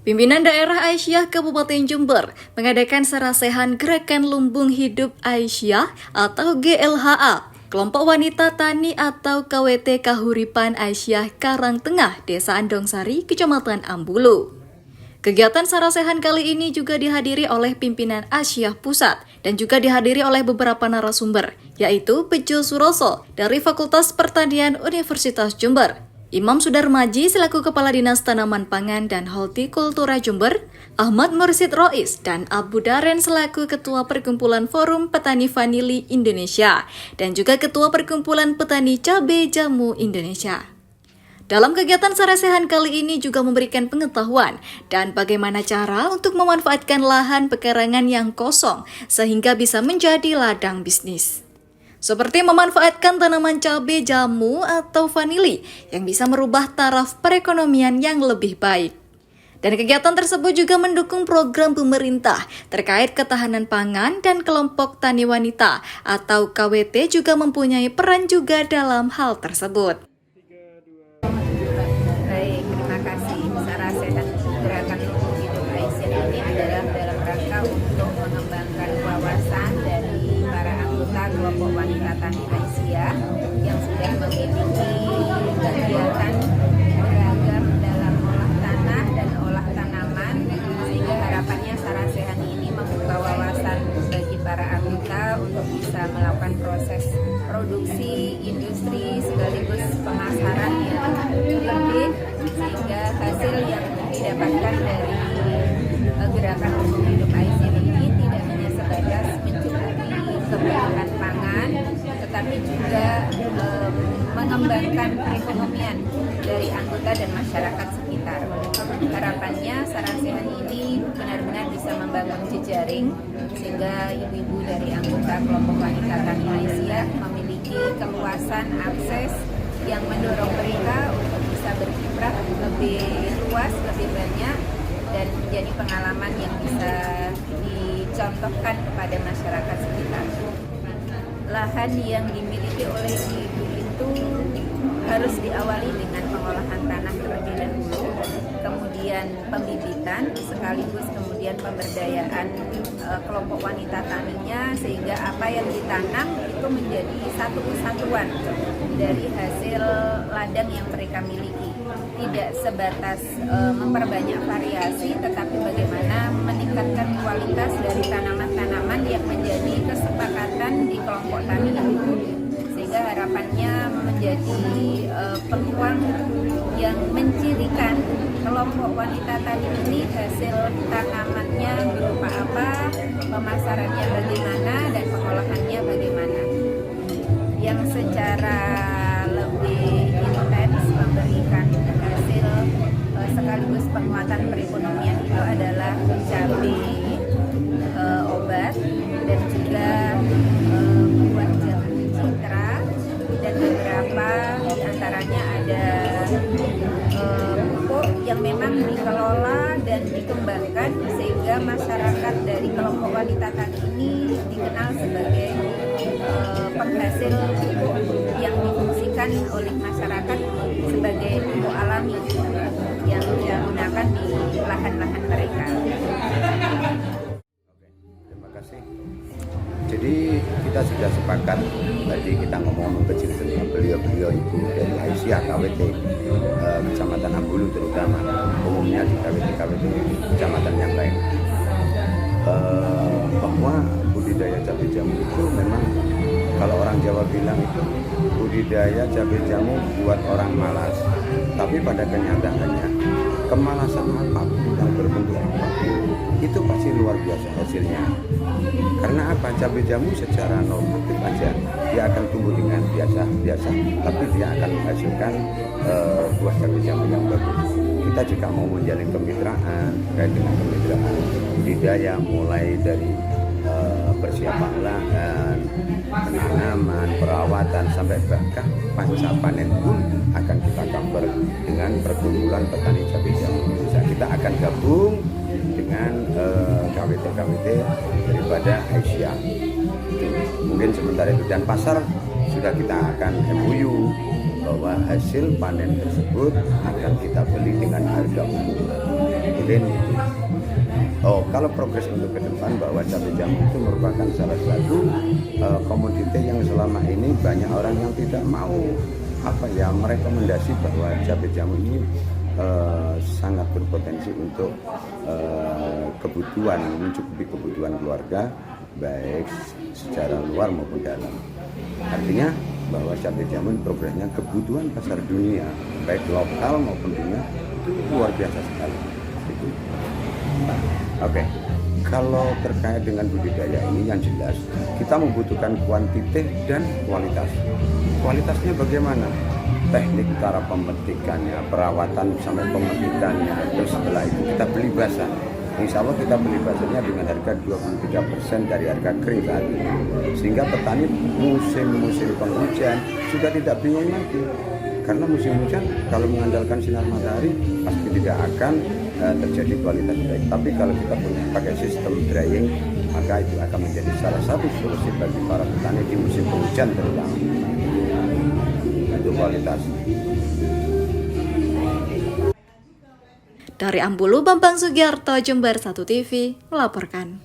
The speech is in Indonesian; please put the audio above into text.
Pimpinan Daerah Aisyah Kabupaten Jember mengadakan sarasehan Gerakan Lumbung Hidup Aisyah atau GLHA, kelompok wanita tani atau KWT Kahuripan Aisyah Karangtengah, Desa Andongsari, Kecamatan Ambulu. Kegiatan sarasehan kali ini juga dihadiri oleh pimpinan Aisyah Pusat dan juga dihadiri oleh beberapa narasumber, yaitu Bejo Suroso dari Fakultas Pertanian Universitas Jember, Imam Sudarmaji selaku Kepala Dinas Tanaman Pangan dan Hortikultura Jember, Ahmad Mursid Rois dan Abu Daren selaku Ketua Perkumpulan Forum Petani Vanili Indonesia dan juga Ketua Perkumpulan Petani Cabai Jamu Indonesia. Dalam kegiatan sarasehan kali ini juga memberikan pengetahuan dan bagaimana cara untuk memanfaatkan lahan pekarangan yang kosong sehingga bisa menjadi ladang bisnis. Seperti memanfaatkan tanaman cabai jamu atau vanili yang bisa merubah taraf perekonomian yang lebih baik. Dan kegiatan tersebut juga mendukung program pemerintah terkait ketahanan pangan dan kelompok tani wanita atau KWT juga mempunyai peran juga dalam hal tersebut. Baik, terima kasih. Sarasehan Gerakan Lumbung Hidup Aisyah ini adalah dalam rangka untuk mengembangkan wawasan dari para anggota kelompok wanita tani Aisyah yang sudah memiliki kegiatan beragam dalam olah tanah dan olah tanaman, sehingga harapannya sarasehan ini membuka wawasan bagi para anggota untuk bisa melakukan proses produksi, industri, sekaligus pemasaran yang lebih, sehingga hasil yang didapatkan dari Gerakan Lumbung Hidup Aisyah ini tidak hanya sebatas mencukupi kebutuhan pangan, tetapi juga mengembangkan perekonomian dari anggota dan masyarakat sekitar. Harapannya sarasehan ini benar-benar bisa membangun jejaring sehingga ibu-ibu dari anggota kelompok wanita tani Aisyah memiliki keluasan akses yang mendorong mereka untuk bisa berkiprah lebih luas, lebih banyak, dan menjadi pengalaman yang bisa dicontohkan kepada masyarakat sekitar. Lahan yang dimiliki oleh ibu itu harus diawali dengan pengolahan tanah terlebih dahulu, kemudian pembibitan, sekaligus kemudian pemberdayaan kelompok wanita taninya, sehingga apa yang ditanam itu menjadi satu kesatuan dari hasil ladang yang mereka miliki. Tidak sebatas memperbanyak variasi, tetapi bagaimana meningkatkan kualitas dari tanaman-tanaman yang menjadi kesepakatan di kelompok tani itu, sehingga harapannya menjadi peluang yang mencirikan kelompok wanita tani ini hasil tanamannya berupa apa, pemasarannya bagaimana, dan pengolahannya bagaimana, yang secara lebih intens memberikan hasil sekaligus penguatan perekonomian itu adalah cabai obat dan juga buah jamu citra, dan beberapa diantaranya ada pupuk yang memang dikelola dan dikembangkan sehingga masyarakat dari kelompok wanita tani ini dikenal sebagai penghasil pupuk yang difungsikan oleh masyarakat sebagai pupuk alami yang digunakan di lahan-lahan mereka. Terima kasih. Jadi kita sudah sepakat, tadi kita ngomong kecil dengan beliau-beliau ibu dari Aisyah KWT Kecamatan Ambulu, terutama umumnya di KWT kecamatan yang lain, bahwa budidaya cabai jamu itu memang, kalau orang Jawa bilang itu budidaya cabai jamu buat orang malas. Tapi pada kenyataannya, kemalasan apapun yang berbentuk apapun itu pasti luar biasa hasilnya. Karena apa? Cabai jamu secara normatif aja dia akan tumbuh dengan biasa, tapi dia akan menghasilkan buah cabai jamu yang bagus. Kita juga mau menjalin kemitraan terkait dengan kemitraan budidaya, mulai dari persiapan lahan, penanaman, perawatan, sampai bahkan pasca panen pun akan kita cover dengan perkumpulan petani cabai jamu Indonesia. Kita akan gabung dengan KWT daripada Aisyah. Mungkin sementara itu, dan pasar sudah kita akan MOU bahwa hasil panen tersebut akan kita beli dengan harga umum. Kemudian kalau progres untuk ke depan, bahwa cabai jamu itu merupakan salah satu komoditi yang selama ini banyak orang yang tidak mau merekomendasi bahwa cabai jamu ini sangat berpotensi untuk mencukupi kebutuhan keluarga baik secara luar maupun dalam. Artinya bahwa cabai jamu progresnya kebutuhan pasar dunia baik lokal maupun dunia itu luar biasa sekali. Oke. Kalau terkait dengan budidaya ini yang jelas kita membutuhkan kuantitas dan kualitas. Kualitasnya bagaimana? Teknik cara pemetikannya, perawatan sampai pemetikannya, terus setelah itu kita beli basah. Insya Allah kita beli basahnya dengan harga 23% dari harga kering saat ini. Sehingga petani musim penghujan sudah tidak bingung lagi. Karena musim hujan kalau mengandalkan sinar matahari pasti tidak akan terjadi kualitas baik. Tapi kalau kita pakai sistem drying, maka itu akan menjadi salah satu solusi bagi para petani di musim penghujan terutama. Untuk kualitas. Dari Ambulu, Bambang Sugiarto, Jember 1 TV melaporkan.